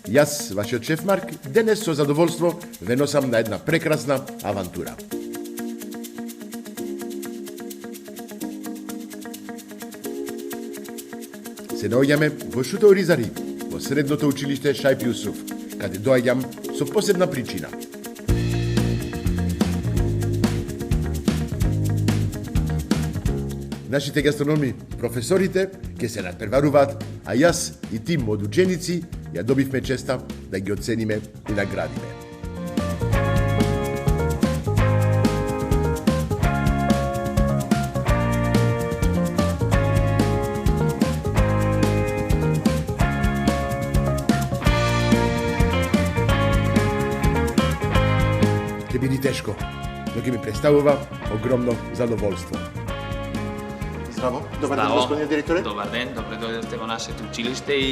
Јас, вашиот шеф Марк, денес со задоволство ве носам на една прекрасна авантура. Се наоѓаме во Шуто Оризари, во средното училиште Шајп Јусуф, каде доаѓам со посебна причина. Нашите гастрономи, професорите, ќе се надпреваруваат, а јас и тим од ученици ја добивме честа да ги оцениме и наградиме. Ќе биде тешко, но ќе ми представува огромно задоволство. Здраво, добар ден, господин директоре. Добар ден, добре дојдовте во нашето училиште и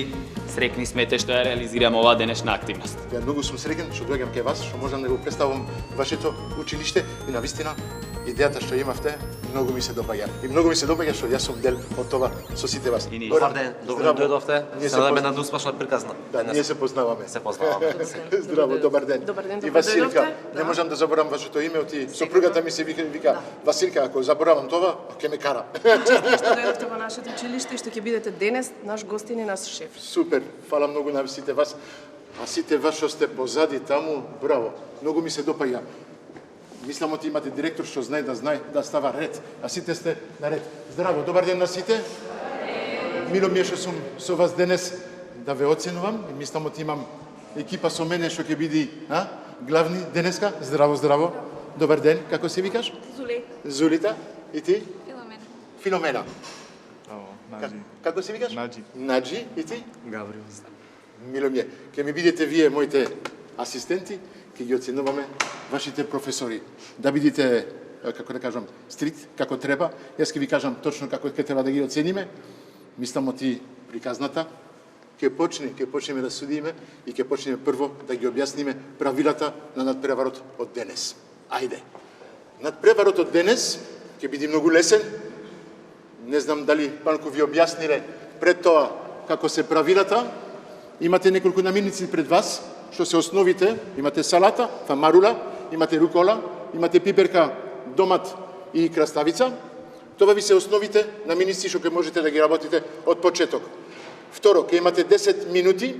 срекни сме те што ја реализираме оваа денешна активност. Ја многу сум среќен што доаѓам кај вас, што можам да го представам вашето училиште и навистина идејата што имавте многу ми се допаѓа. И многу ми се допаѓа што јас сум дел од това со сите вас. Добар ден, добре дојдовте. Се надеваме на успешна приказна. Да, ние се познаваме. Се познаваме. Здраво, добар ден. Добар ден, И добре Василка, дојдовте. не можам да заборавам вашето име, оти сопругата ми се вика Василка, ако заборавам тоа, ќе ме кара. Честитки што дојдовте во нашето училиште и што ќе бидете денес наш гостин и наш шеф. Супер, фала многу на сите вас. А сите вас што сте позади таму, браво. Многу ми се допаѓа. Мислам оти имате директор што знае да става ред, а сите сте на ред. Здраво, добар ден на сите. Мило ми е што сум со вас денес да ве оценувам. И мислам оти имам екипа со мене што ќе биде главни денеска. Здраво, здраво. Добар ден, како се викаш? Зуле. Зулита. И ти? Филомена. Филомена. Наджи. Како се викаш? Наджи. Наджи. И ти? Гаврил. Мило ми е. Ке ми бидете вие, моите асистенти, ке ги оценуваме вашите професори. Да бидете, како да кажам, стрикт, како треба. Јас ке ви кажам точно како ке треба да ги оцениме. Мислам оти приказната. Ке почнеме да судиме и ке почнеме прво да ги објасниме правилата на надпреварот од денес. Ајде. Надпреварот од денес ќе биде многу лесен. Не знам дали Панко ви објасниле пред тоа како се правилата. Имате неколку намирници пред вас, што се основите. Имате салата, фамарула, имате рукола, имате пиперка, домат и краставица. Тоа ви се основите намирници што ќе можете да ги работите од почеток. Второ, ќе имате 10 минути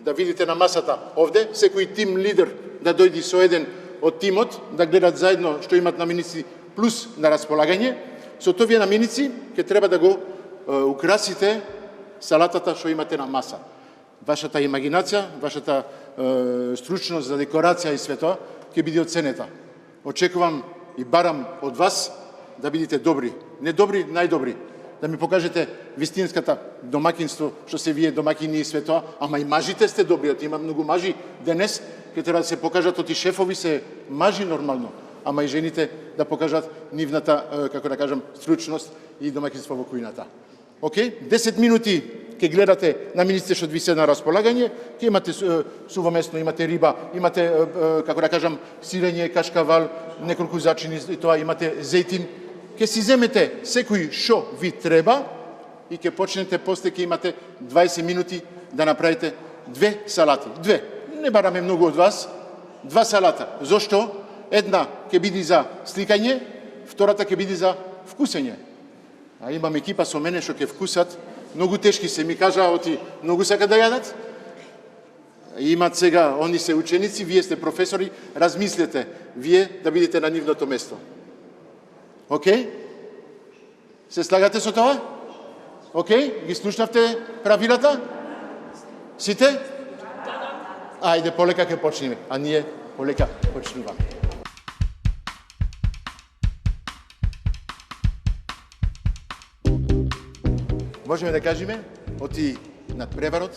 да видите на масата овде, секој тим лидер да дојди со еден од тимот, да гледат заедно што имат намирници плюс на располагање. Со овие намирници ќе треба да го украсите салатата што имате на маса. Вашата имагинација, вашата стручност за декорација и све тоа ќе биде оценета. Очекувам и барам од вас да бидете добри. Не добри, најдобри. Да ми покажете вистинската домакинство, што се вие домакини и све тоа, ама и мажите сте добри, има многу мажи денес, ќе треба да се покажат оти шефови се мажи нормално, ама и жените да покажат нивната, како да кажам, стручност и домакинство во кујната. Океј? 10 минути ќе гледате намирниците што ви се на располагање, ќе имате суво месно, имате риба, имате, како да кажам, сирење, кашкавал, неколку зачини и тоа, имате зејтин. Ќе си земете секој што ви треба и ќе почнете, после ќе имате 20 минути да направите 2 салати. 2. Не бараме многу од вас. 2 салата. Зошто? Една ќе биде за сликање, втората ќе биде за вкусење. А имам екипа со мене што ќе вкусат. Многу тешки се ми кажа, оти многу сака да јадат. Имат сега, они се ученици, вие сте професори, размислете, вие да бидете на нивното место. Океј? Се слагате со тоа? Океј? Ги слушнавте правилата? Сите? Ајде, полека ќе почнеме, а ние полека почнуваме. Можеме да кажеме, оти надпреварот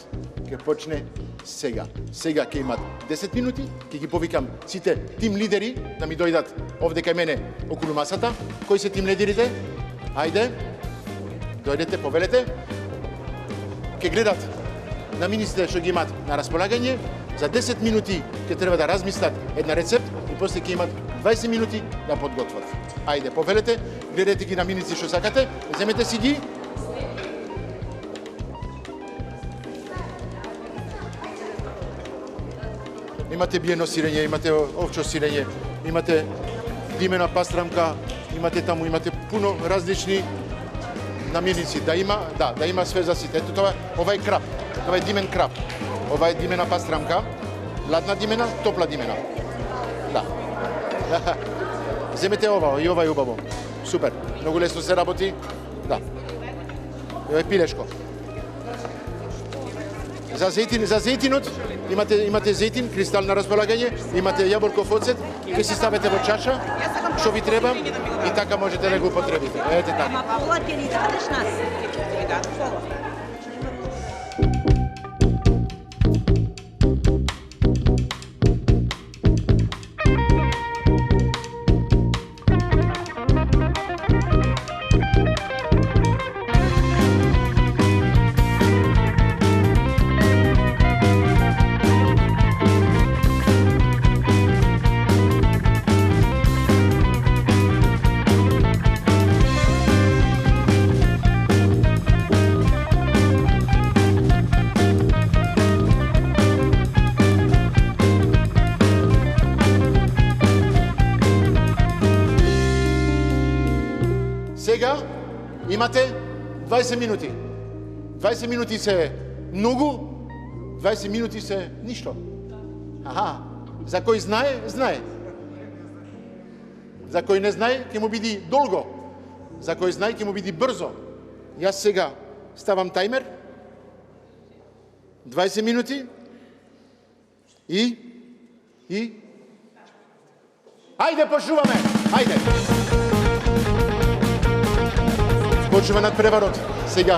ќе почне сега. Сега ќе имат 10 минути, ќе ги повикам сите тим лидери да ми дојдат овде кај мене околу масата. Кои се тим лидерите? Ајде, дојдете, повелете. Ќе гледат намирниците што ги имат на располагање. За 10 минути ќе треба да размислат една рецепт и после ќе имат 20 минути да подготват. Ајде, повелете, гледате ги намирници што сакате, земете си ги. Имате биено сирење, имате овчо сирење, имате димена пастрамка, имате пуно различни намирници. Да има све за сите. Ето ова е крап. Това е димен крап. Ова е димена пастрамка. Ладна димена, топла димена. Да. Земете ова, и ова е убаво. Супер. Многу лесно се работи. Да. Ова е пилешко. За зејтинот, имате зејтин, кристал на располагање, имате јаболков оцет, ќе си ставите во чаша, што ви треба, и така можете да го употребите. Ете така. Ама пола ќе ни дадеш нас. Ќе ви дадеш пола. Сега имате 20 минути. 20 минути се многу, 20 минути се ништо. Аха, за кој знае, знае. За кој не знае, ќе му биде долго. За кој знае, ќе му биде брзо. Јас сега ставам тајмер. 20 минути. И... Ајде, почнуваме! Ајде! Почнува надпреварот. Сега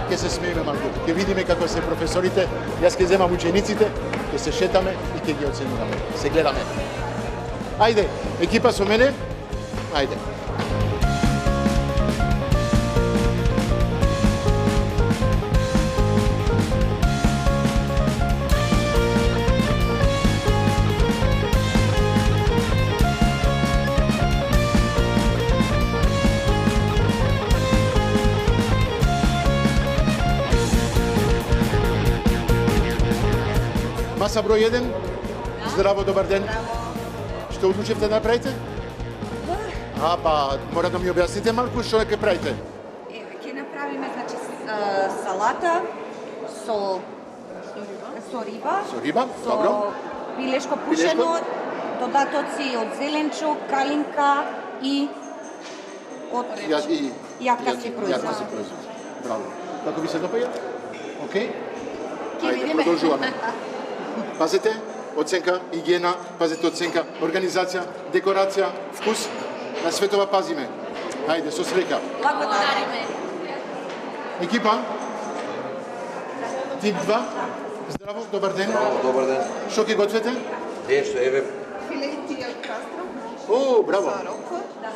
ќе се смееме малку. Ќе видиме како се професорите. Јас ќе земам учениците, ќе се шетаме и ќе ги оценуваме. Се гледаме. Ајде, екипа со мене. Ајде. Маса број 1. Здраво, добар ден. Што одлучивте да направите? Па, мора да ми објасните малку што ќе правите. Ќе направиме, значи, салата со риба. Со риба, добро. Пилешко пушено, додатоци од зеленчук, калинка и од јакаси производ. Браво. Како ви се допаѓа? Океј? Ајде, продолжуваме. Пазете, оценка, игиена, пазете оценка, организација, декорација, вкус. На све това пазиме. Ајде, со среќа. Благодариме. Екипа? Тип 2. Здраво, добар ден. Добар ден. Што ќе готвите? Нешто, еве, Филети од кастро, О, браво.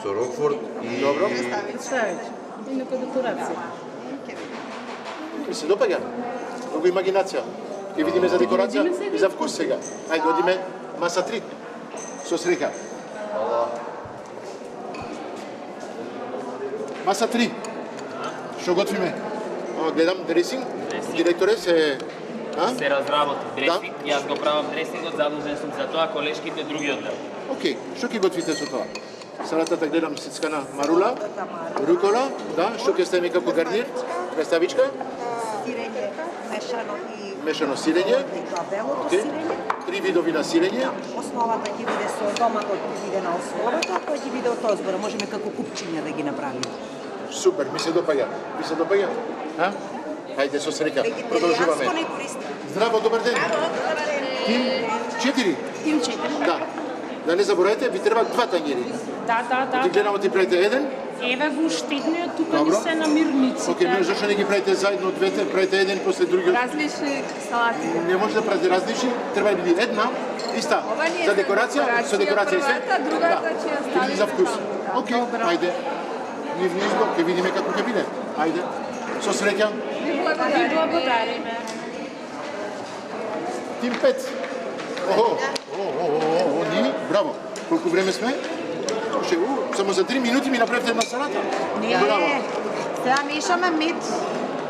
со Рокфорд и... Добро. и нека декорација. Ми се допаѓа. Многу имагинација. Ќе видиме за декорација и за вкус сега. Ајде, одиме маса 3. Со среќа. Маса 3. Што готвиме? Гледам дресинг. Директоре се... Се разработи дресинг, јас го правам дресингот, задолжен сум за тоа, колешките други оддел. Океј, што ќе готвите со тоа? Салатата гледам сецкана марула, рукола, да, што ќе ставиме како гарнир? Краставичка? Сирење мешано и Мешано сирење. белото Океј. сирење. 3 видови на сирење. Основата ќе биде со доматот, ќе биде на основата, кој ќе биде од озбора. Можеме како купчиња да ги направиме. Супер, ми се допаѓа. Ви се допаѓа? А? Ајде, со среќа. Продолжуваме. Вегетаријанско не користим. Здраво, добар ден. Тим 4. Тим 4. Да. Да не заборавате, ви треба 2 тањери. Да. Ти гледам ти правите еден. Еве го штедниот, тука Добро. ни се намирниците. Океј, но зашто не ги правите заедно двете, правите еден после другиот? Различни салати. Не може да правите различни, треба да биде една, иста. Ова не е За декорација, со декорација и све. првата, другата ќе ја Ќе биде за вкус. Океј, Добро. ајде. Нивни избор, ќе видиме како ќе биде. Ајде. Со среќа. Ви благодариме. Тим 5. Ни, браво. Колку време сме? Само за 3 минути ми направите една салата. Не, сега мешаме мед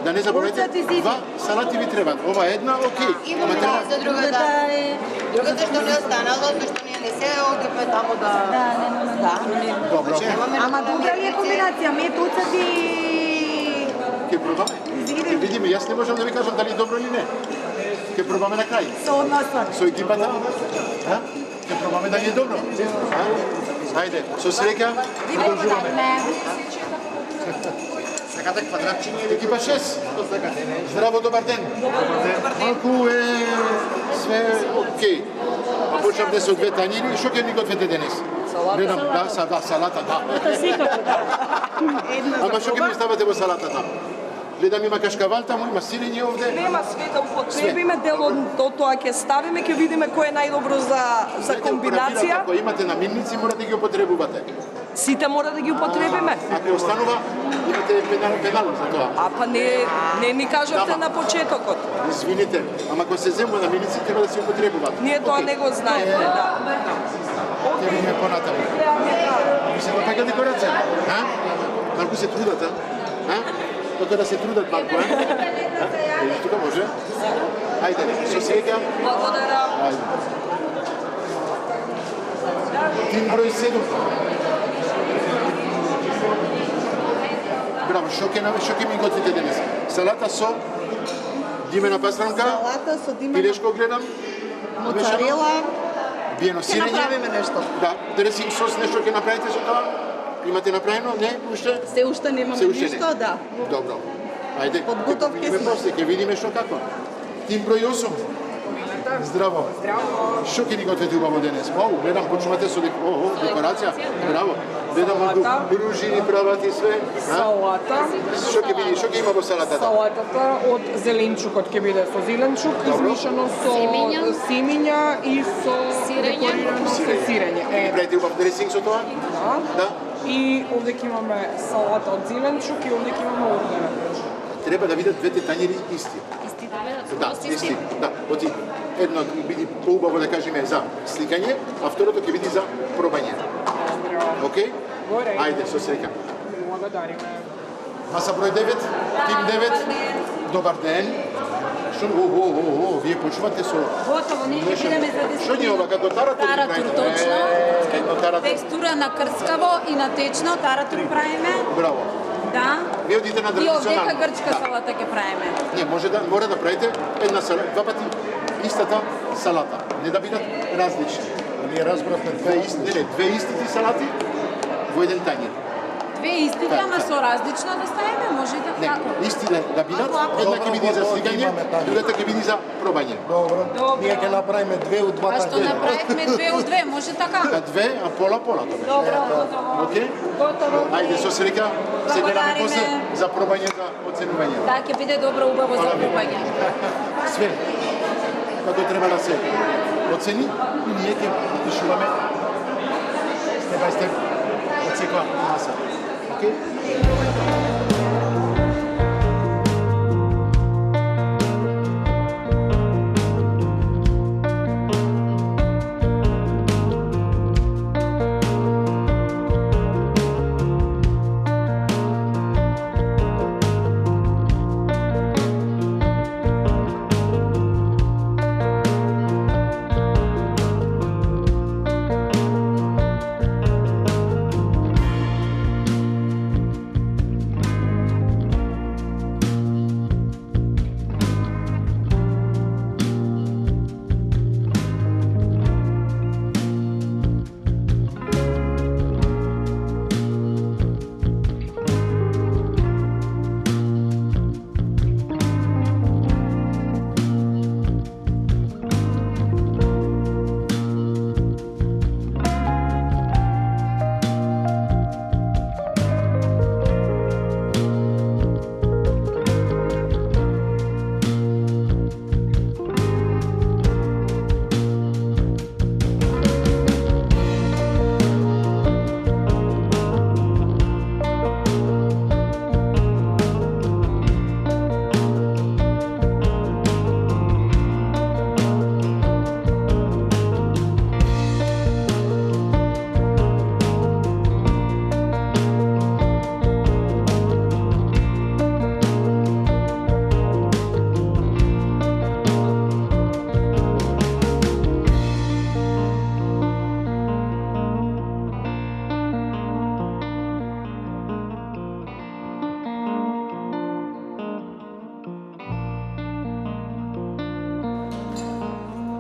Да не заборавате, два салати ви требат. Ова една, окей. Ама треба За другата што не останало, зашто ние не се огрепе таму да... Да, добро. Ама добра ли е комбинација? Метуцат и... Ке пробаме. Ке видиме, јас не можам да ви кажам дали е добро или не. Ке пробаме на крај. Со односот. Со екипата. Ке пробаме дали е добро. Ајде, со среќа, продолжуваме. Сакате квадратчиња или Екипа 6. Здраво, добар ден. Малку е све окей. А почнам да се од две тањини. Што ќе ни готвите денес? Гледам, да, салата, да. Ама што ќе ми ставате во салатата? Гледам има кашкавал таму, има сирење овде. Нема све да употребиме, дел од тоа ќе ставиме, ќе видиме кој е најдобро за комбинација. Ако имате намирници, мора да ги употребувате. Сите мора да ги употребиме. Ако останува, имате пенал за тоа. А па не ни кажавте на почетокот. Извините, ама ако се земува намирници, треба да се употребуваат. Ние тоа не го знаеме, да. Ќе видиме понатаму. Ви се допаѓа декорација? Малку се трудат, Тока да се трудат малку, Тука може? Ајде, со среќа. Благодарам. Ајде. Тим број 7. Браво, што ќе ми готвите денес? Салата со димена пастрамка, Салата со димена... пилешко гледам, Моцарела. биено Ќе сирење. направиме нешто. Да, дресинг сос, нешто ќе направите со тоа? Имате направено? Не, уште? Се уште немаме ништо, да. Добро. Ајде, Подготовки ќе видиме сме. после, ќе видиме што како. Тим број 8. Здраво. Што ќе ни готвите убаво денес? Гледам, почнувате со декорација. Браво. Гледам бружини прават и све. Салата. Што ќе има во салатата? Салатата од зеленчукот ќе биде со зеленчук, измишано со семиња и со декорирано со сирење. Правите убав дресинг со тоа? Да. И овде ќе имаме салата од зеленчук и овде ќе имаме ордена. Треба да видат двете тањери исти. Да, исти. Да, оти едно биде поубаво да кажеме за сликање, а второто ќе биде за пробање. Окей? Ајде, со среќа. Благодариме. Маса број 9, тим 9. Добар ден. Што вие почувате со Готово, ние ќе бидеме за десетина. Што ни ова како таратур? Таратур, точно. Едно таратур. Текстура на крскаво и на течно, таратур правиме. Браво. Да. Вие одите на И традиционално. овдека грчка салата ќе правиме. Не, мора да правите една салата, два пати истата салата, не да бидат различни. Ние разбравме две истите салати во еден тањер. Две истите, ама со различно да ставиме, може и Не, така. исти да бидат, една ќе биде за слигање, другата ќе биде за пробање. Добро. Ние ќе направиме две од два А што направивме две од две, може така? А две, а пола. Добро, готово. Окей? Готово. Ајде, со среќа, се гледаме Благодариме. после за пробање за оценување. Да, ќе биде добро, убаво за пробање. Све, како треба да се оцени и ние ќе пишуваме степ бај степ од секоја маса. Окей?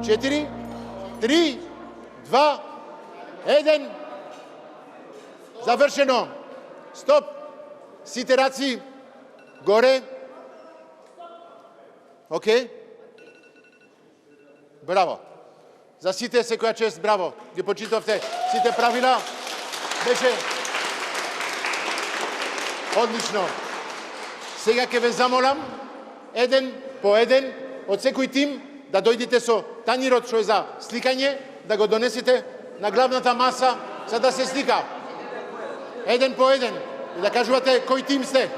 4, 3, 2, 1. Završeno. Stop. Сите раци горе. Окей? Браво. За сите секоја чест, браво. Ги почитавте сите правила. Беше одлично. Сега ќе ве замолам, еден по еден, од секој тим, да дојдете со танирот што е за сликање, да го донесете на главната маса, за да се слика. Еден по еден. И да кажувате кој тим сте.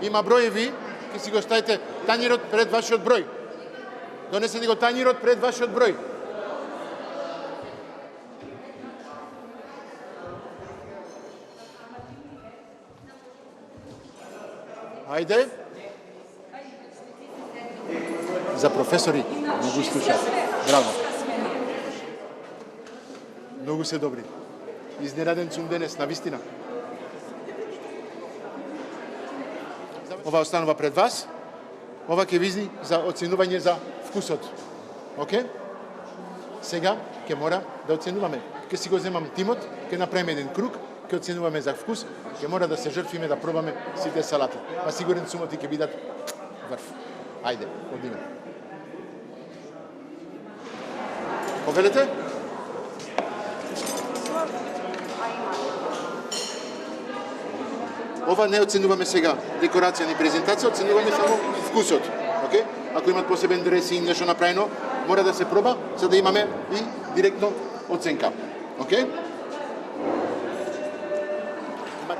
Има броеви, ќе си го ставите танирот пред вашиот број. Донесете го танирот пред вашиот број. Ајде. За професори, многу слушат. Браво. Многу се добри. Изненаден сум денес, навистина. Ова останува пред вас. Ова ќе визни за оценување за вкусот. Окей? Сега ќе мора да оценуваме. Ќе си го земам тимот, ќе направиме еден круг, ќе оценуваме за вкус, ќе мора да се жртвиме да пробаме сите салати. Па сигурен сум оти ќе бидат врв. Ајде, одиме. Повелете? Ова не оценуваме сега декорација ни презентација, оценуваме само вкусот. Окей? Ако имат посебен дресинг, нешто направено, мора да се проба, за да имаме и директно оценка. Окей?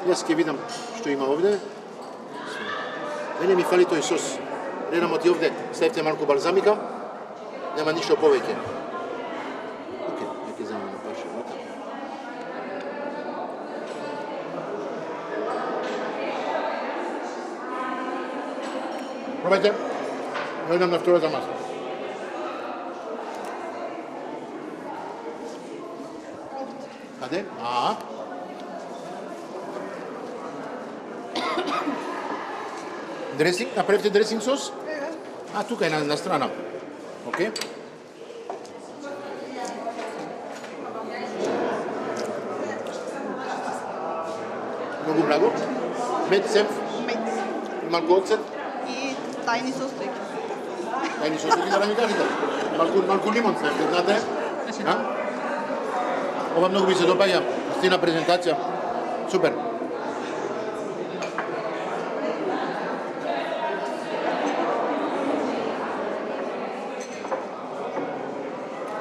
Јас ќе видам што има овде. Мене ми фали тој сос. Редамо ти овде, ставите малку балзамика, нема ништо повеќе. Окей, ќе земаме баш овде. Пробајте. Дојдам на втората маса. Каде? Дресинг? Направите дресинг сос? Тука е на страна. Окей. Многу браго. Мед, сев. Мед. И малку оцет. И тајни состојки. Тајни состојки, да ми кажете. Малку лимон ставите, знаете? Ова многу ми се допаѓа. Стина презентација. Супер.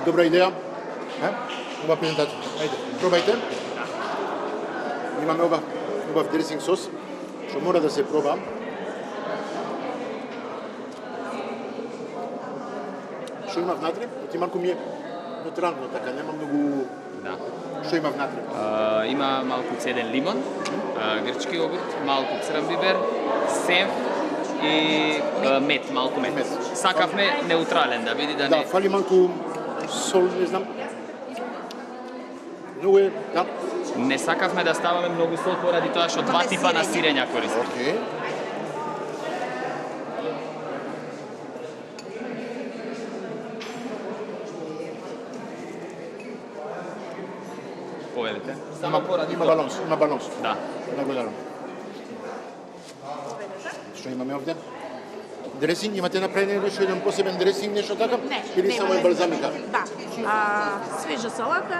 Добра идеја. Ова презентација. Ајде, пробајте. Имаме убав дресинг сос, што мора да се проба. Што има внатре? Оти малку ми е неутрално, така, нема многу... Да. Што има внатре? Има малку цеден лимон, грчки јогурт, малку црн бибер, сев и мед, малку мед. Сакавме неутрален, да види да не... Да, фали малку сол, не знам. Многу е, да. Не сакавме да ставаме многу сол поради тоа што два типа на сирења користиме. Окей. Повелите. Само поради Има баланс, има баланс. Да. Благодарам. Што имаме овде? Дресинг, имате направено нешто, еден посебен дресинг, нешто така? Не. Или само е балзамика? Да. Свежа салата,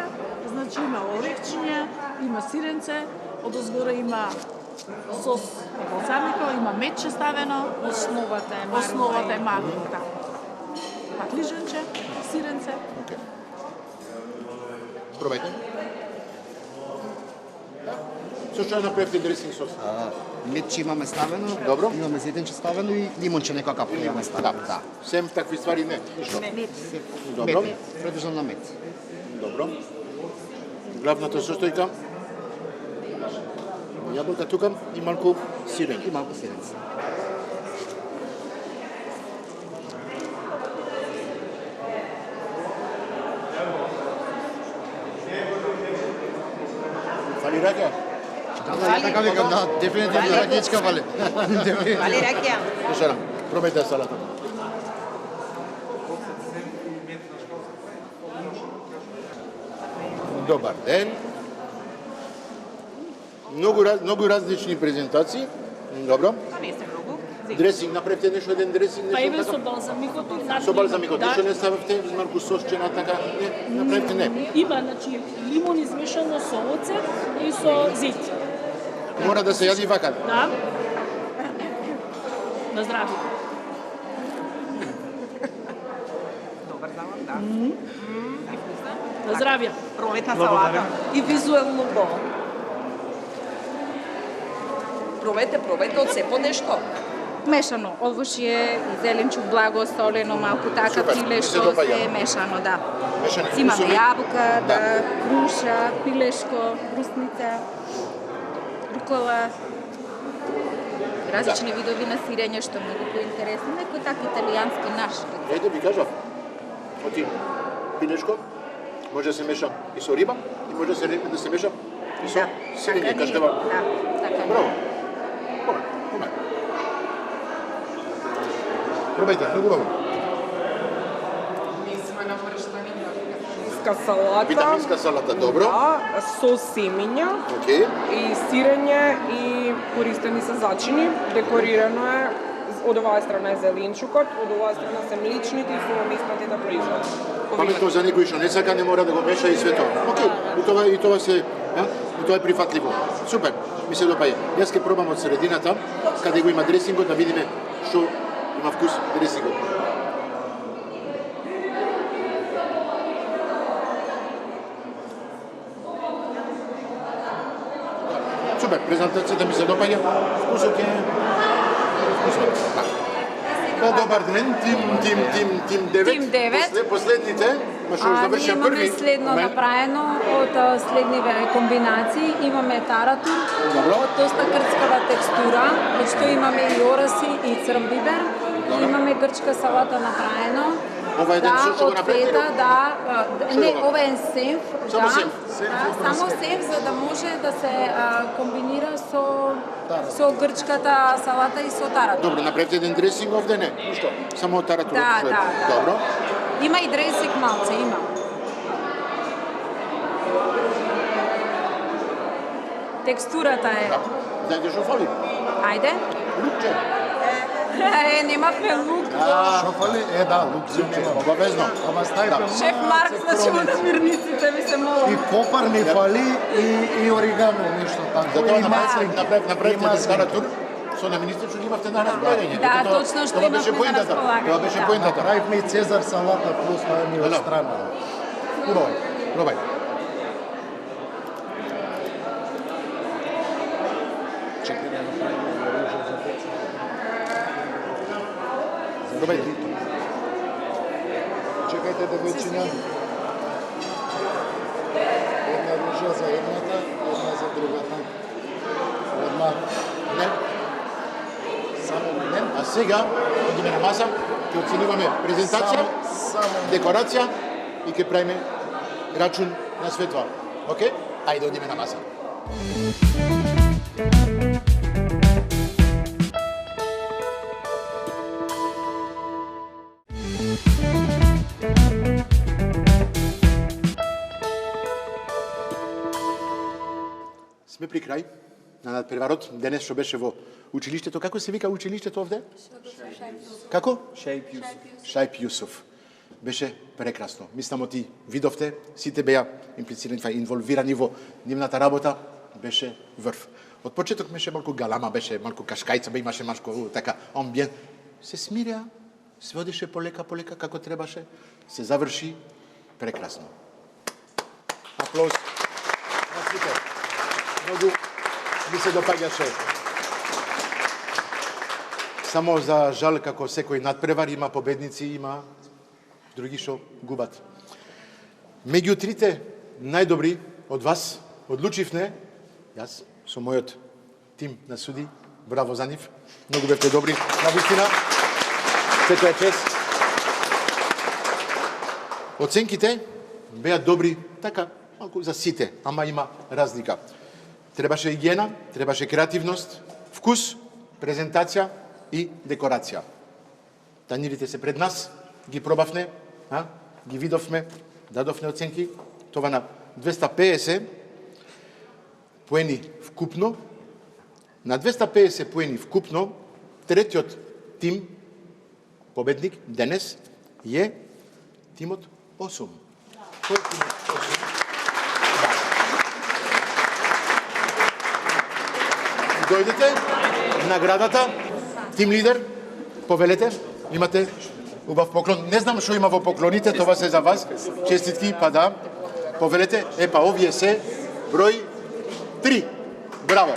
значи има орехчиња, има сиренце, одозгора има сос балзамико, има мече ставено, основата е марлина, да. Маклиженче, сиренце. Окей. Пробајте. Со што направите дресинг сос? Метче имаме ставено, Добро. имаме зетенче ставено и лимонче некоја капка имаме ставено. Да. Сем такви ствари не. Ништо. Добро. Мет, предржан на мет. Добро. Главната состојка. Јаболка тука и малку сирење. И малку сиренце. Фали рака? Така викам, да, дефинитивно ракичка фали. Фали ракија. Шарам. Пробајте салата. Добар ден. Многу различни презентации. Добро. Не се многу. Дресинг, направите нешто еден дресинг, Па нешто еве така? со балзамикото. Со балзамикот, нешто не стававте, малку сосчена така, не, направите не. Има, значи, лимон измешано со оцет и со зит. Мора да се јади вака. Да. На здравје. Добар залам, да. На здравје. Пролетна салата. И визуелно убаво. Пробајте од се по нешто. Мешано, овошје, зеленчук благо солено, малку така Супер, ми се пилешко, допаѓа. се мешано, да. Мешани Имаме вкусови. јабука, да, круша, пилешко, брусница, рукола, различни видови на сирење, што многу поинтересно, некој так италијански наш. Ејде ви кажав, оти пилешко, може да се меша и со риба, и може да се меша и со сирење, каштева. Да, така е. Браво. Поме. Пробајте, многу убаво. Витаминска салата. Витаминска салата, добро. Да, со семиња Океј. и сирење и користени се зачини. Декорирано е, од оваа страна е зеленчукот, од оваа страна се мличните и сумомеснатите производи. Паметно за некој што не сака, не мора да го меша и све тоа. Океј, и тоа се, и тоа е прифатливо. Супер, ми се допаѓа. Јас ќе пробам од средината, каде го има дресингот, да видиме што има вкус дресингот. Супер, презентацијата ми се допаѓа. Вкусот е вкусот. Па, добар ден, тим 9. Тим 9. Последните, ма што завршија ние први. имаме следно направено од следниве комбинации. Имаме таратур од доста грчкава текстура, од што имаме и ораси и црн бибер. И имаме грчка салата направено. Ова е еден да, што го направите? Не, ова е сенф. Само да, сенф. Да, само сенф, за да може да се комбинира со грчката салата и со таратур. Добро, направите еден дресинг овде, не? Што? Само таратур. Да. Добро. Има и дресинг малце, има. Текстурата е... Знаете што фали? Ајде. Лукче. Немавме лук. Што фали? Да, лук нема. Обавезно. Ама стајпе Шеф Марк, значи на мирниците ми се молам. И попар ми фали и оригано, нешто така. Затоа И маслин. направите еден таратур со намените што ги имавте на располагање. Да, точно што имавме на располагање. Тоа беше поентата. Правивме и Цезар салата плюс мајони од страна. Убаво. Пробај. Чекај да направиме ружа за деца. Пробај. Чекајте да го чинам. Една ружа за едната, една за другата. Одма. Не. Само не. А сега, одиме на маса, ќе оценуваме презентација, декорација и ќе правиме рачун на све тоа. Океј? Ајде одиме на маса. Сме при крај на надпреварот. Денес што беше во училиштето. Како се вика училиштето овде? Како? Шајп Јусуф. Беше прекрасно. Мислам оти видовте, сите беа имплицирани, инволвирани во нивната работа, беше врв. Од почеток беше малку галама, беше малку кашкајца, имаше малку така амбиент. Се смирија, се одише полека, како требаше, се заврши прекрасно. Аплауз на сите. Многу ми се допаѓаше. Само за жал, како секој надпревар, има победници, има други што губат. Меѓу трите најдобри од вас, одлучивме, јас со мојот тим на суди, браво за нив, многу бевте добри, навистина, сето е чест. Оценките беа добри, така, малку за сите, ама има разлика. Требаше игиена, требаше креативност, вкус, презентација и декорација. Танирите се пред нас, ги пробавме, ги видовме, дадовме оценки, това на 250 поени вкупно. На 250 поени вкупно, третиот тим, победник денес, е тимот 8. Кој е тимот 8? Дојдете, наградата, тим лидер, повелете, имате убав поклон. Не знам што има во поклоните, това се за вас. Честитки, па да. Повелете, епа, овие се број 3. Браво!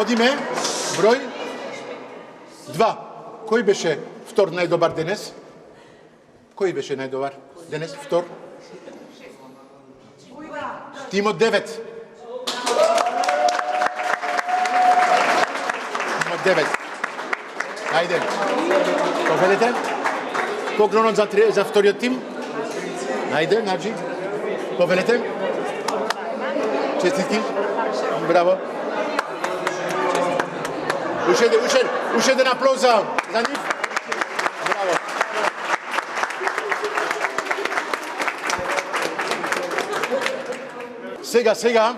Одиме, број 2. Кој беше втор најдобар денес? Кој беше најдобар денес, втор? Тимот 9. Тимот 9. Ајде. Повелете. Поклонот за вториот тим. Ајде, Наджи. Повелете. Честитки. Браво. Уште еден аплауз за нив. Браво. Сега,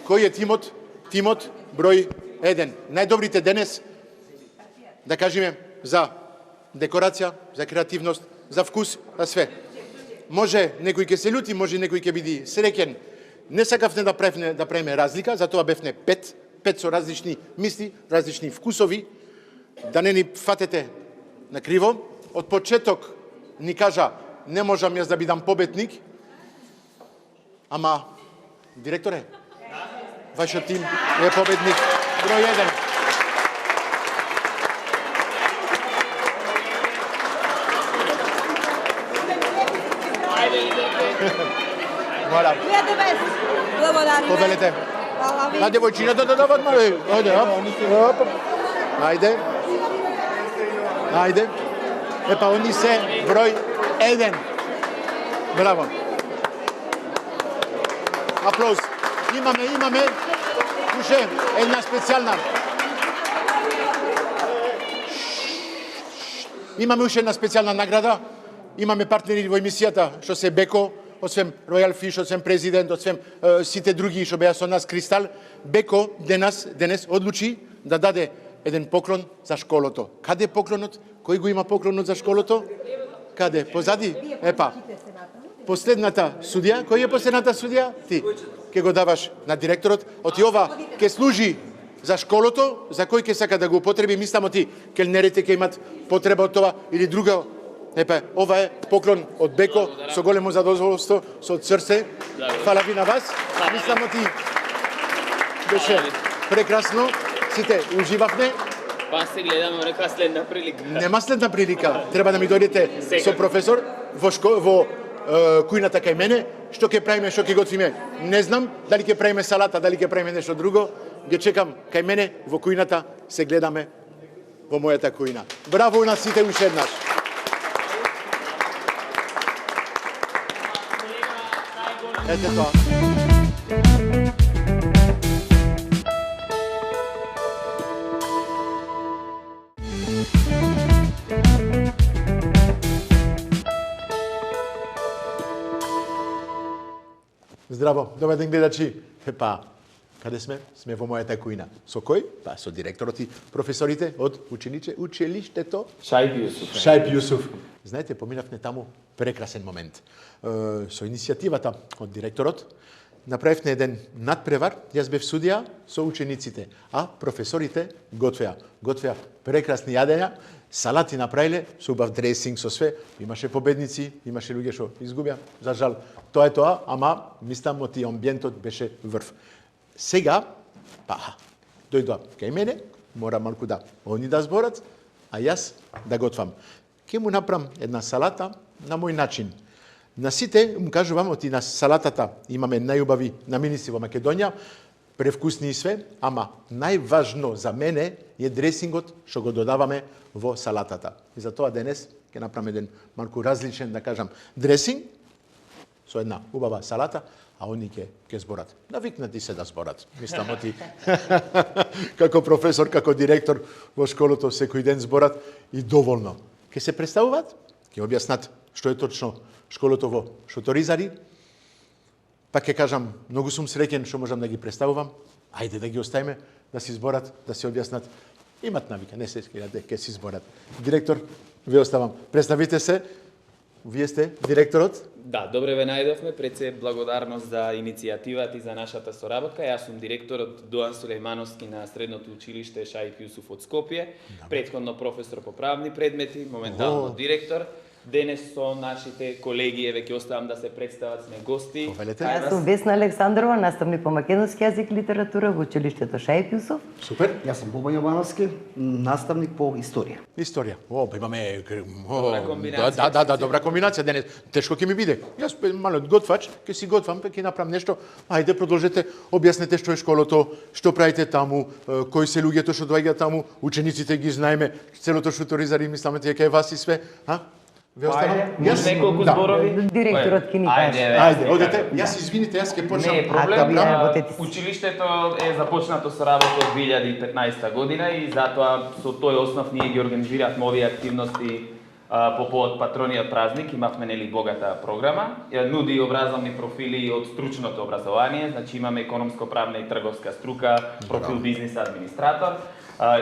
кој е тимот? Тимот број 1. Најдобрите денес, да кажеме, за декорација, за креативност, за вкус, за све. Може некој ќе се љути, може некој ќе биде среќен. Не сакавме да правиме разлика, затоа бевне 5 со различни мисли, различни вкусови, да не ни фатете на криво. Од почеток ни кажа, не можам јас да бидам победник, ама, директоре, вашиот тим е победник број 1. Моля. Повелете. На девојчината да дават мале. Ајде. Епа, они се број 1. Браво. Аплауз. Имаме уште една специјална. Имаме уште една специјална награда. Имаме партнери во емисијата, што се Беко, освен Royal Fish, освен президент, освен сите други што беа со нас, Кристал. Беко денес одлучи да даде еден поклон за школото. Каде е поклонот? Кој го има поклонот за школото? Каде? Позади? Епа. Последната судија, кој е последната судија? Ти. Ке го даваш на директорот. Оти ова ке служи за школото, за кој ке сака да го употреби. Мислам оти келнерите ке имат потреба од тоа или друга. Епа, ова е поклон од Беко, со големо задоволство, со срце. Фала ви на вас. Мислам оти беше прекрасно. Сите уживавме. Па се гледаме нека следна прилика. Нема следна прилика. Треба да ми дојдете со професор во кујната кај мене. Што ќе правиме, што ќе готвиме? Не знам, дали ќе правиме салата, дали ќе правиме нешто друго. Ги чекам кај мене во кујната, се гледаме во мојата кујна. Браво на сите уште еднаш. Ете тоа. Здраво, добар ден гледачи. Епа, каде сме? Сме во мојата кујна. Со кој? Па со директорот и професорите од училиштето Шајб Јусуф. Знаете, поминавме таму прекрасен момент. Со иницијативата од директорот направивме еден надпревар. Јас бев судија со учениците, а професорите готвеа прекрасни јадења, салати направиле со убав дресинг, со све. Имаше победници, имаше луѓе што изгубија. За жал, тоа е тоа, ама мислам оти амбиентот беше врв. Сега, па, дојдоа кај мене, мора малку да они да зборат, а јас да готвам. Ке му направам една салата на мој начин. На сите, му кажувам, оти на салатата имаме најубави намирници во Македонија, превкусни и све, ама најважно за мене е дресингот што го додаваме во салатата. И затоа денес ќе направам еден малку различен, да кажам, дресинг со една убава салата, а они ке зборат. Навикнати се да зборат. Мислам, оти како професор, како директор во школото секој ден зборат и доволно. Ке се представуваат, ке објаснат што е точно школото во Шуторизари, па ке кажам, многу сум среќен што можам да ги представувам. Ајде да ги оставиме, да си зборат, да се објаснат. Имат навика, не се скријате, ке си зборат. Директор, ви оставам. Представите се, вие сте директорот? Да, добре ве најдовме, пред се благодарност за иницијативата и за нашата соработка. Јас сум директорот Дуан Сулејмановски на Средното училиште Шаип Јусуф од Скопје, претходно професор по правни предмети, моментално директор. Денес со нашите колеги, еве ќе оставам да се представат сме гости. Јас сум Весна Александрова, наставник по македонски јазик и литература во училиштето Шаип Јусуф. Супер. Јас сум Бобан Јовановски, наставник по историја. Историја. имаме добра комбинација. Да, добра комбинација денес. Тешко ќе ми биде. Јас мало готвач, ќе си готвам, па ќе направам нешто. Ајде продолжете, објаснете што е школото, што правите таму, кои се луѓето што доаѓаат таму, учениците ги знаеме, целото Шуторизари, мисламе дека е вас и све, Ве оставам. Јас неколку зборови. Директорот ќе ни каже. Ајде, одете. Јас извините, јас ќе почнам. Не е проблем. Училиштето е започнато со работа од 2015 година и затоа со тој основ ние ги организиравме овие активности по повод патрониот празник. Имавме нели богата програма. Нуди образовни профили од стручното образование, значи имаме економско-правна и трговска струка, профил бизнис администратор.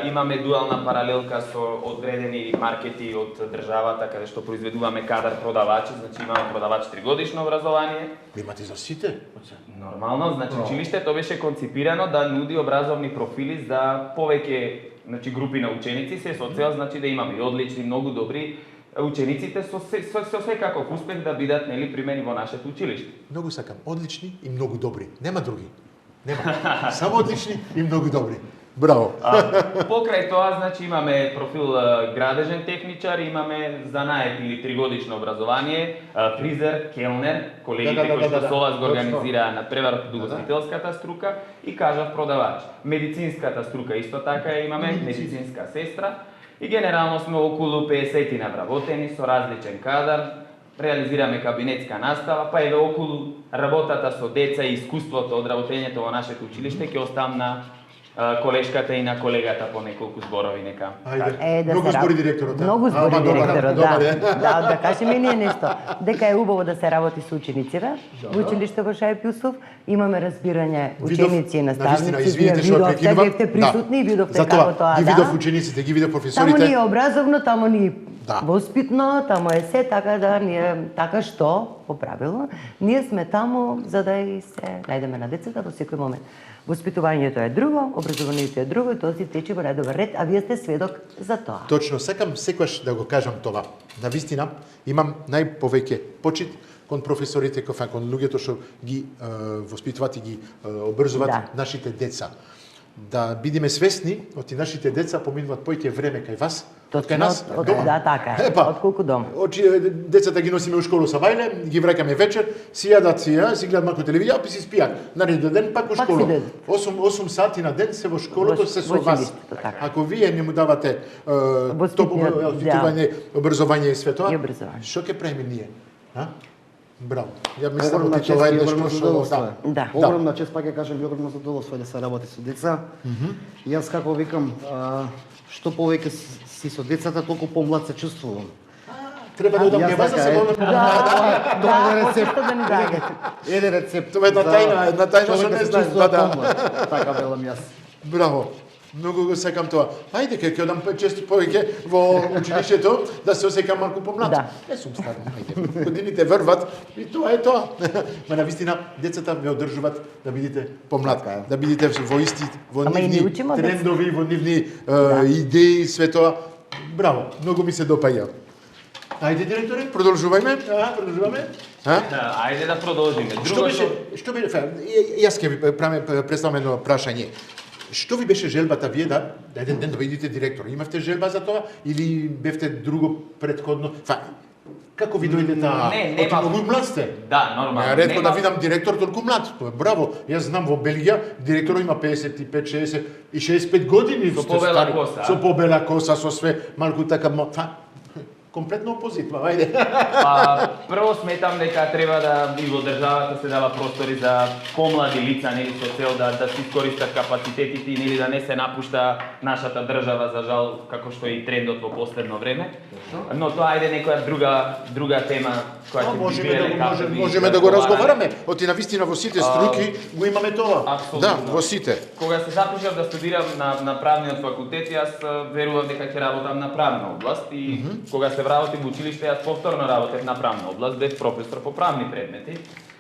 Имаме дуална паралелка со одредени маркети од државата, каде што произведуваме кадар продавачи, значи имаме продавач 3-годишно образование. Имате за сите? Нормално, значи училиштето беше конципирано да нуди образовни профили за повеќе групи на ученици, се со цел значи да имаме и одлични, многу добри учениците со секаков успех да бидат нели примени во нашето училиште. Многу сакам, одлични и многу добри. Нема други. Нема. Само одлични и многу добри. Браво. Покрај тоа, значи имаме профил градежен техничар, имаме занает или 3-годишно образование, фризер, келнер, колегите кои што со вас го организираа надпреварот од угостителската струка и кажав продавач. Медицинската струка исто така имаме, медицинска сестра и генерално сме околу 50 навработени со различен кадар. Реализираме кабинетска настава, па еве околу работата со деца и искуството од работењето во нашето училиште ќе оставам на колешката и на колегата по неколку зборови нека. Многу збори директорот. Многу збори директорот, да кажеме ние нешто. Дека е убаво да се работи со учениците во училиште во Шаип Јусуф. Имаме разбирање ученици и наставници. Вие бевте присутни и видовте како тоа. Ги видов учениците, ги видов професорите. Таму ни е образовно, таму ни воспитно, таму е се, така да ние така што по правило ние сме таму за да и се најдеме на децата во секој момент. Воспитувањето е друго, образованието е друго, тоа си тече во најдобар ред, а вие сте сведок за тоа. Точно, сакам секогаш да го кажам тоа. Навистина, имам најповеќе почит кон професорите, кон луѓето што ги воспитуваат и ги обрзуваат нашите деца. Да бидеме свесни, оти нашите деца поминуваат поеќе време кај вас, кај нас, дома. Да, така е, отколку дома. Децата ги носиме у школу са бајле, ги враќаме вечер, си јадат, си гледат малку телевизија, па си спијат. Нареден ден пак у школу. 8 сати на ден се во школото, се со вас. Ако вие не му давате воспитување, образование и све тоа, што ќе правиме ние? Браво. Ја мислам дека тоа е нешто што огромна чест, пак ќе кажам, и огромно задоволство да се работи со деца. Јас како викам, што повеќе си со децата, толку помлад се чувствувам. Треба да одам кај вас да се водам тоа е рецепт. Еде рецепт. Тоа е една тајна што не знаеш. Така велам јас. Браво. Многу го сакам тоа. Ајде ќе одам често повеќе во училиштето да се осеќам малку помлад. Не сум стар, ајде. Годините врват и тоа е тоа. Ма навистина децата ме одржуваат да бидите помлад, да бидите во исти, во нивни трендови, во нивни идеи, све тоа. Браво, многу ми се допаѓа. Ајде директоре, продолжувајме. Продолжуваме. Ајде да продолжиме. Што беше? Јас ќе ви представам едно прашање. Што ви беше желбата вие да еден ден да бидете директор? Имавте желба за тоа или бевте друго претходно? Како ви дојде таа? Оти многу млад сте. Да, нормално. Ретко да видам директор толку млад. Браво. Јас знам во Белгија директорот има 55, 60 и 65 години. Со побела коса. Со побела коса, со све малку така комплетно опозит, ајде. Прво сметам дека треба да и во државата се дава простори за помлади лица, нели, со цел да се искористат капацитетите и нели да не се напушта нашата држава, за жал, како што и трендот во последно време. Но тоа ајде некоја друга тема која ќе би биле можеме да го разговараме. Оти навистина во сите струки го имаме тоа. Апсолутно. Да, во сите. Кога се запишав да студирам на правниот факултет, јас верував дека ќе работам на правна област и кога се вработив во училиште, јас повторно работев на правна област, бев професор по правни предмети.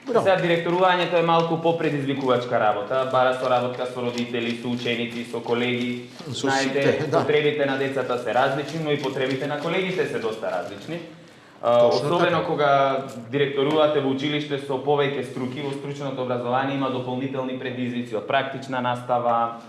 Сега директорувањето е малку попредизвикувачка работа, бара соработка со родители, со ученици, со колеги. Знаете, потребите на децата се различни, но и потребите на колегите се доста различни. Особено кога директорувате во училиште со повеќе струки, во стручното образование има дополнителни предизвици од практична настава,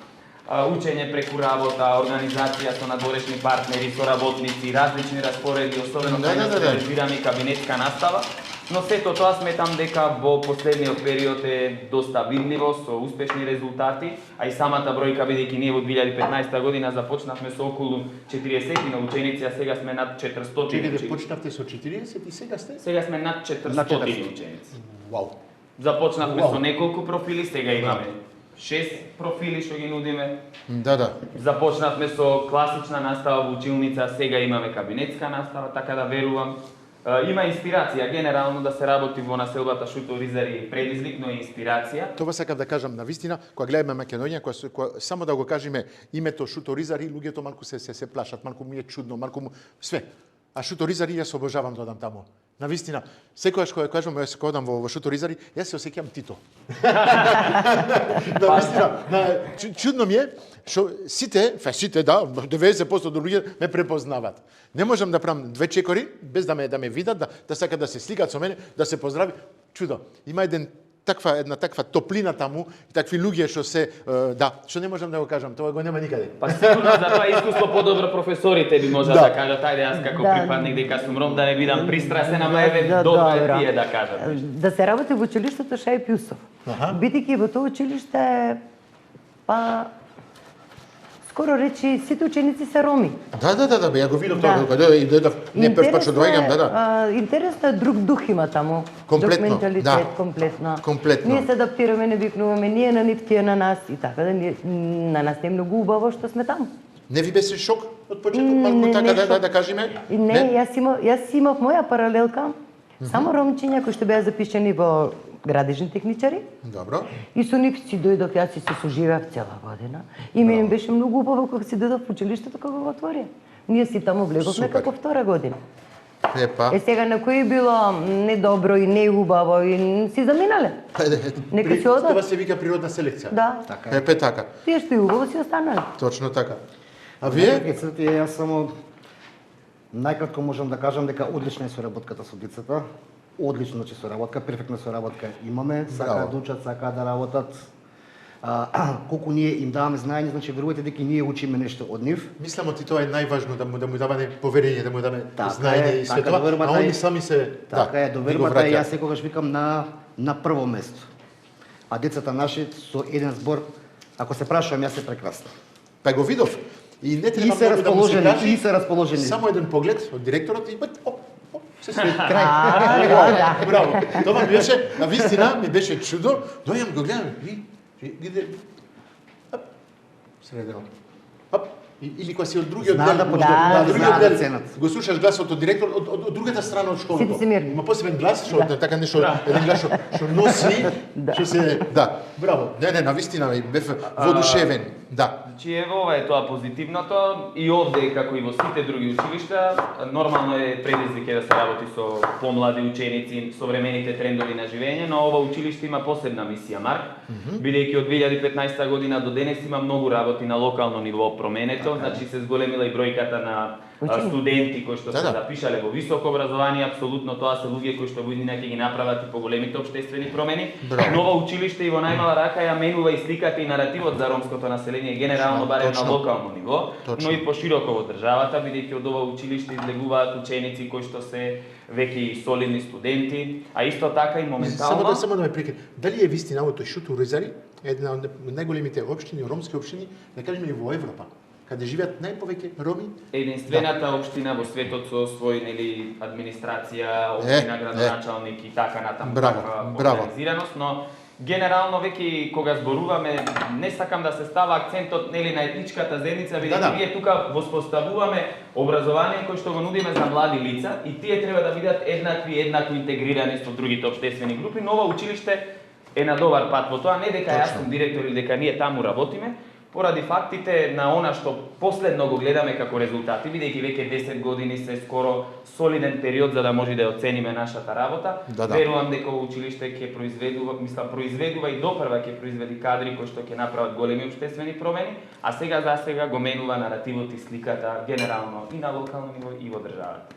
учење преку работа, организација со надворешни партнери, со работници, различни распореди, особено кога се реализираме и кабинетска настава. Но сето тоа сметам дека во последниот период е доста видливо, со успешни резултати, а и самата бројка, бидејќи ние во 2015 година започнавме со околу 40 на ученици, а сега сме над 400 ученици. Почнавте со 40 и сега сте? Сега сме над 400 ученици. Вау. Започнавме со неколку профили, сега имаме 6 профили што ги нудиме. Да. Започнавме со класична настава во училница, сега имаме кабинетска настава, така да верувам. Има инспирација генерално да се работи во населбата Шуто Ризари, предизвик, но и инспирација. Тоа сакам да кажам на вистина, кога гледаме Македонија, кога само да го кажеме името Шуто Ризари, луѓето малку се плашат, малку му е чудно, малку му све. А Шуто Ризари јас обожавам да одам таму. На вистина, секогаш кога кажам јас кога одам во Шуто Ризари, јас се осеќам Тито. На вистина, чудно ми е што сите, да, 90% од луѓе ме препознават. Не можам да правам две чекори без да ме видат, да сакат да се сликат со мене, да се поздрави. Чудо. Има една таква топлина таму, и такви луѓе што се, што не можам да го кажам, тоа го нема никаде. Па сигурно за тоа искуство подобро професорите би можат да кажат, ајде јас како припадник дека сум ром да не бидам пристрасен, ама еве добро е тие да кажат. Да се работи во училиштето Шаип Јусов. Бидејќи во тоа училиште, скоро речи, сите ученици се роми. Да, ја го видов тоа, не прв пат што доаѓам, Интересно е, друг дух има таму. Друг менталитет, комплетно. Ние се адаптираме, не викнуваме, ние на нив, тие на нас и така, на нас не е многу убаво што сме таму. Не ви беше шок од почеток, малку така да кажеме? Не, јас имав моја паралелка, само ромчиња кои што беа запишани во градежни техничари. Добро. И со нив си дојдов, јас и се соживеав цела година. И ми беше многу убаво кога си дојдов во училиштето кога го отвори. Ние си таму влеговме како втора година. Сега на кој било недобро и неубаво и си заминале. Нека си одат. Тоа се вика природна селекција. Да. Така. Тие што и убаво си останале. Точно така. А вие? Јас само најкратко можам да кажам дека одлична е соработката со децата. Одлично соработка, перфектна соработка имаме, сакаат да учат, сакаат да работат. Колку ние им даваме знаење, значи верувате дека ние учиме нешто од нив. Мислам оти тоа е најважно да му даваме поверење, да му даваме знаење и све тоа, а они сами се Така е, довербата јас секогаш викам на прво место. А децата наши со еден збор, ако се прашувам, јас се прекрасна. Па го видов. И не треба многу да му се кажи. И се расположени. Само еден поглед од директорот и се свет. Крај. Браво. Тоа ми беше, на вистина ми беше чудо. Дојам го гледам иде средено. Или кога си од другиот дел, го слушаш гласот од директор од другата страна од школата. Има посебен глас што така нешто, еден глас што носи, што се браво. Не, на вистина бев воодушевен. Значи ево ова е тоа позитивното и овде како и во сите други училишта, нормално е предизвик да се работи со помлади ученици, современите трендови на живење, но ова училиште има посебна мисија, Марк, бидејќи од 2015 година до денес има многу работи на локално ниво променето, значи се зголемила и бројката на студенти кои што се запишале во високо образование, апсолутно тоа се луѓе кои што година ќе ги направат и поголемите општествени промени. Но ова училиште и во најмала рака ја менува и сликата и наративот за ромското население генерално барем на локално ниво, но и пошироко во државата, бидејќи од ова училиште излегуваат ученици кои што се веќе солидни студенти, а исто така и моментално. Само да ме прекинам. Дали е вистина овој Шуто Ризари една од најголемите општини, ромски општини, да кажеме и во Европа? каде живеат најповеќе роми. Единствената општина во светот со свој нели администрација, општина, градоначалник и така натаму, организираност, но генерално веќе кога зборуваме, не сакам да се става акцентот нели на етничката заедница, бидејќи ние тука воспоставуваме образование кој што го нудиме за млади лица и тие треба да бидат еднакво интегрирани со другите општествени групи, но ова училиште е на добар пат во тоа, не дека јас сум директор или дека ние таму работиме, поради фактите на она што последно го гледаме како резултати, бидејќи веќе 10 години се скоро солиден период за да може да оцениме нашата работа. Верувам дека училиште ќе произведува и допрва ќе произведи кадри кои што ќе направат големи општествени промени, а сега за сега го менува наративот и сликата генерално и на локално ниво и во државата.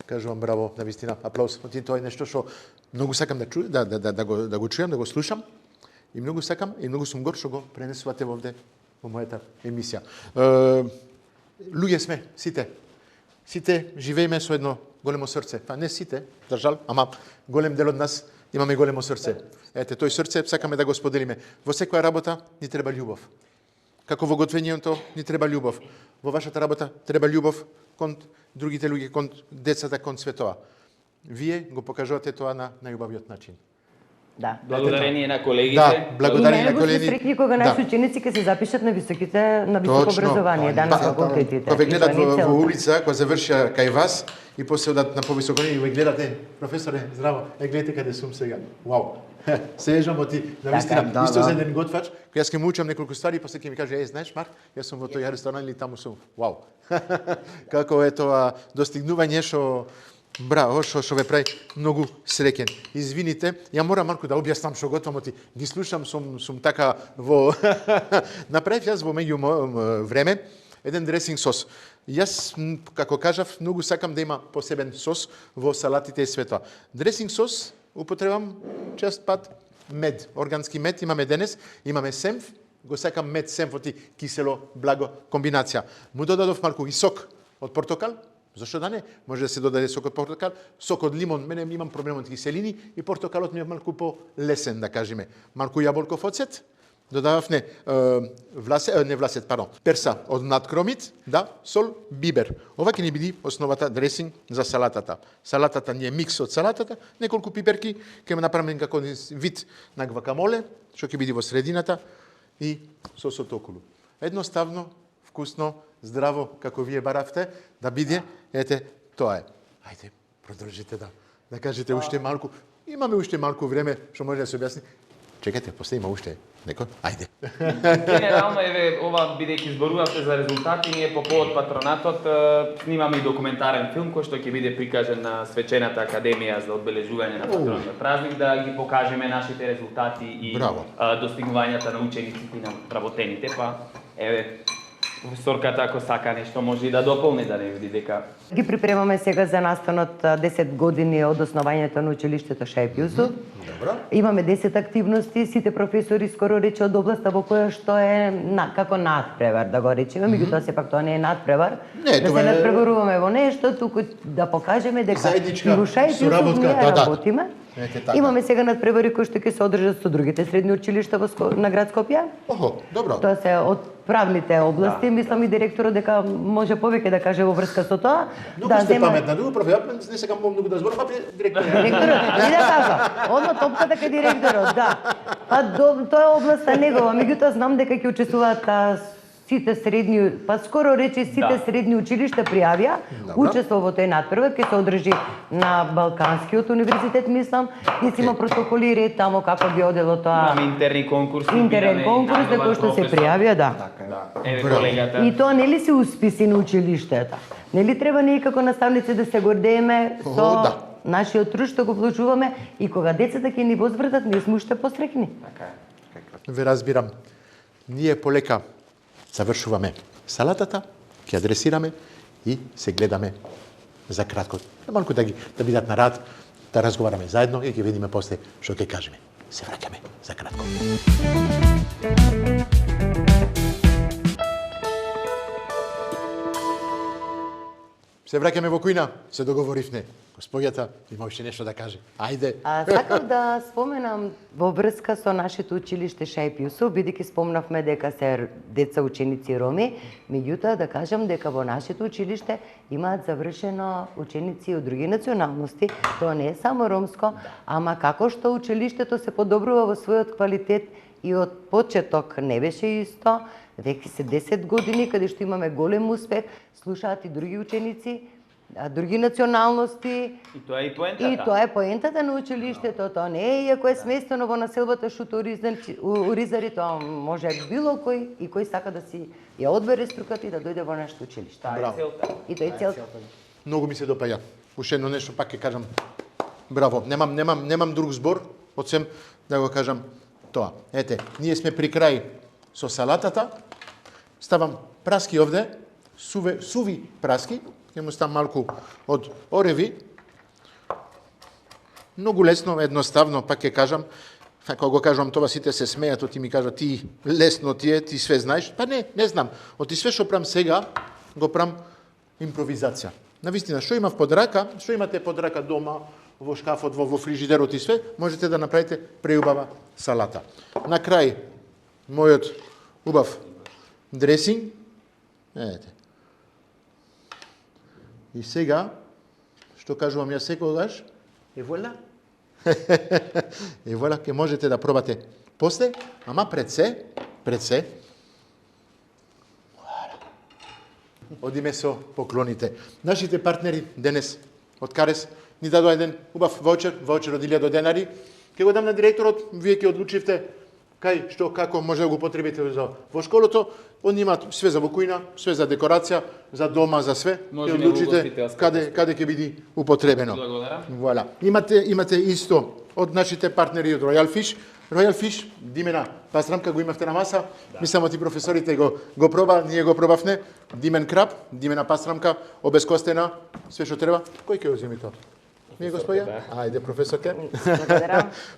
Кажувам браво, навистина, аплауз. Тоа е нешто што многу сакам да го чујам, да го слушам. И многу сакам, и многу сум горд што го пренесувате вовде во мојата емисија. Луѓе сме, сите. Сите живееме со едно големо срце. Па не сите, за жал, ама голем дел од нас имаме големо срце. Ете, тој срце сакаме да го споделиме. Во секоја работа ни треба љубов. Како во готвењето ни треба љубов. Во вашата работа треба љубов кон другите луѓе, кон децата, кон светоа. Вие го покажувате тоа на најубавиот начин. Да. Благодарение на колегите. Да, благодарение на колегите. И среќни кога наши ученици ќе се запишат на високо образование, на факултетите. Кога ве гледат во улица, кога завршија кај вас и после одат на повисоко и ве гледате, професоре, здраво, гледате каде сум сега. Вау. Се ежам од ти, навистина, исто за еден готвач, кој јас ќе му учам неколку ствари и после ќе ми каже, знаеш Марк, јас сум во тој ресторан или таму сум. Вау. Како е тоа достигнување што браво, што ве прави многу среќен. Извините, ја морам малку да објаснам што готвам, оти ги слушам, сум така во направив јас во меѓу време еден дресинг сос. Јас, како кажав, многу сакам да има посебен сос во салатите и свето. Дресинг сос употребам чест пат мед, органски мед имаме денес, имаме семф, го сакам мед, семф, оти кисело, благо комбинација. Му додадов малку и сок од портокал. Зошто да не? Може да се додаде сок од портокал, сок од лимон, мене имам проблем од киселини и портокалот ми е малку по-лесен, да кажеме. Малку јаболков оцет, додавав перса од надкромит, да, сол, бибер. Ова ќе ни биде основата дресинг за салатата. Салатата ни е микс од салатата, неколку пиперки, ќе ме направиме како вид на гвакамоле, што ќе биде во средината и сосот околу. Едноставно, вкусно, здраво, како вие баравте, да биде, ете, тоа е. Ајде, продолжите да кажете уште малку. Имаме уште малку време, што може да се објасни. Чекайте, после има уште некој. Ајде. Генерално, ова, бидејќи зборувавте за резултати, ние по повод патронатот снимаме и документарен филм кој што ќе биде прикажен на Свечената академија за одбележување на патронатот празник, да ги покажеме нашите резултати и достигнувањата на учениците и на работените, па професорката, ако сака нешто, може и да дополни, да не види дека... Ги припремаме сега за настанот 10 години од основањето на училиштето Шајп Јусуф. Имаме 10 активности, сите професори скоро рече од областа во која што е како надпревар, да го речеме, меѓутоа сепак тоа не е надпревар. Да се надпреваруваме во нешто, туку да покажеме дека и во Шајп Јусуф ние работиме. Имаме сега надпревари кои што ќе се одржат со другите средни училишта на град Скопје. Добро. Тоа се од правните области, мислам и директорот дека може повеќе да каже во врска со тоа. Многу сте паметна, не сакам многу да зборам, па директорот. Директорот, и да кажа, одма топката кај директорот, да. Па тоа е областа негова, меѓутоа знам дека ќе учествуваат сите средни, па скоро рече сите средни училишта пријавија, учество во тој надпревар, ќе се одржи на Балканскиот универзитет, мислам, и си има протоколи ред тамо како би одело тоа. Имаме интерни конкурси. Интерен конкурс, за кој што се пријавија, да. И тоа нели се успеси на училиштата? Нели треба ние како наставници да се гордееме со нашиот труд што го вложуваме и кога децата ќе ни возвратат, ние сме уште посреќни. Ве разбирам. Ние полека завршуваме салатата, ќе адресираме и се гледаме за кратко. Малку да бидат на рад, да разговараме заедно и ќе видиме после што ќе кажеме. Се враќаме за кратко. се враќаме во кујна, се договоривме. Господјата има уште нешто да каже. Ајде. Сакав да споменам во врска со нашето училиште Шај Пиусов, бидејќи спомнавме дека се деца ученици роми, меѓутоа да кажам дека во нашето училиште имаат завршено ученици од други националности. Тоа не е само ромско, ама како што училиштето се подобрува во својот квалитет и од почеток не беше исто, веќе се 10 години каде што имаме голем успех, слушаат и други ученици, други националности. И тоа е и поентата. И тоа е поентата на училиштето. Тоа не е, иако е сместено во населбата Шуто Оризари, тоа може било кој и кој сака да си ја одбере струката и да дојде во нашето училиште. Браво. И тоа е целта. Многу ми се допаѓа. Уште едно нешто пак ќе кажам. Браво. Немам друг збор, освен да го кажам тоа. Ете, ние сме при крај со салатата. Ставам праски овде, суви праски. Ќе му ставам малку од ореви. Многу лесно, едноставно, пак ќе кажам. Ако го кажам тоа, сите се смејат, ти ми кажат, ти лесно ти е, ти све знаеш. Па не знам. Оти све што прам сега, го прам импровизација. Навистина, што имав под рака, што имате под рака дома, во шкафот, во фрижидерот и све, можете да направите преубава салата. На крај, мојот убав дресинг. Ете. И сега, што кажувам ја секогаш, и вола. И вола, ке можете да пробате после, ама пред се, одиме со поклоните. Нашите партнери денес од Карес ни дадоа еден убав ваучер од 1000 денари. Ке го дам на директорот, вие ќе одлучивте кај, што, како може да го потребите во школото. Они имаат све за вокујна, све за декорација, за дома, за све. Ќе одлучите каде ќе биде употребено. Вуаля. Имате исто од нашите партнери од Royal Fish. Royal Fish, димена пастрамка го имавте на маса. Мислам ти професорите го проба, ние го пробавме. Димен краб, димена пастрамка, обезкостена, све што треба. Кој ќе го земи тоа? Ние господја? Ајде професорке.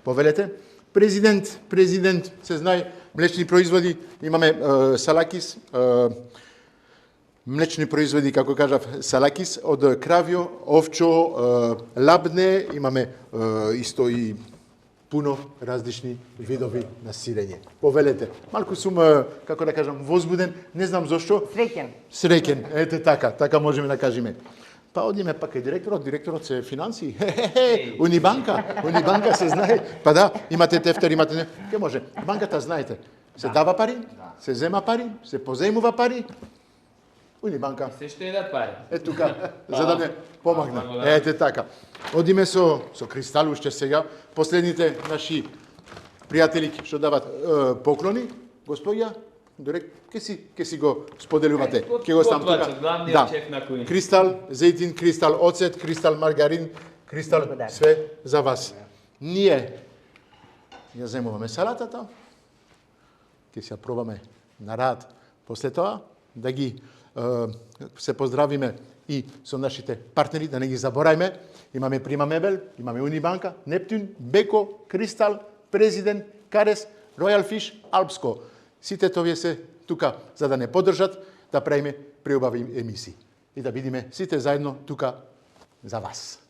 Повелете. Президент, се знае, млечни производи, имаме салакис, млечни производи, како кажав, салакис од кравјо, овчо, лабне, имаме исто и пуно различни видови на сирење. Повелете. Малку сум, како да кажам, возбуден, не знам зошто. Среќен, ете така можеме да кажеме. Па одиме пак и директорот се финанси. Унибанка се знае. Па да, имате тефтер, имате не. Ке може. Банката знаете. Се дава пари, се зема пари, се поземува пари. Унибанка. Се што едат пари. Е тука, за да не помагна. Ете така. Одиме со Кристал уште сега. Последните наши пријатели што дават поклони. Господја, ке си го споделувате. Ке го стам тука. Да. Кристал зејтин, кристал оцет, кристал маргарин, кристал све за вас. Ние ја земуваме салатата, ке се ја пробаме на рад. После тоа да ги се поздравиме и со нашите партнери, да не ги заборајме. Имаме Прима Мебел, имаме Унибанка, Нептун, Беко, Кристал, Президент, Карес, Royal Fish, Алпско. Сите товие се тука за да не поддржат, да правиме преубави емисии и да бидиме сите заедно тука за вас.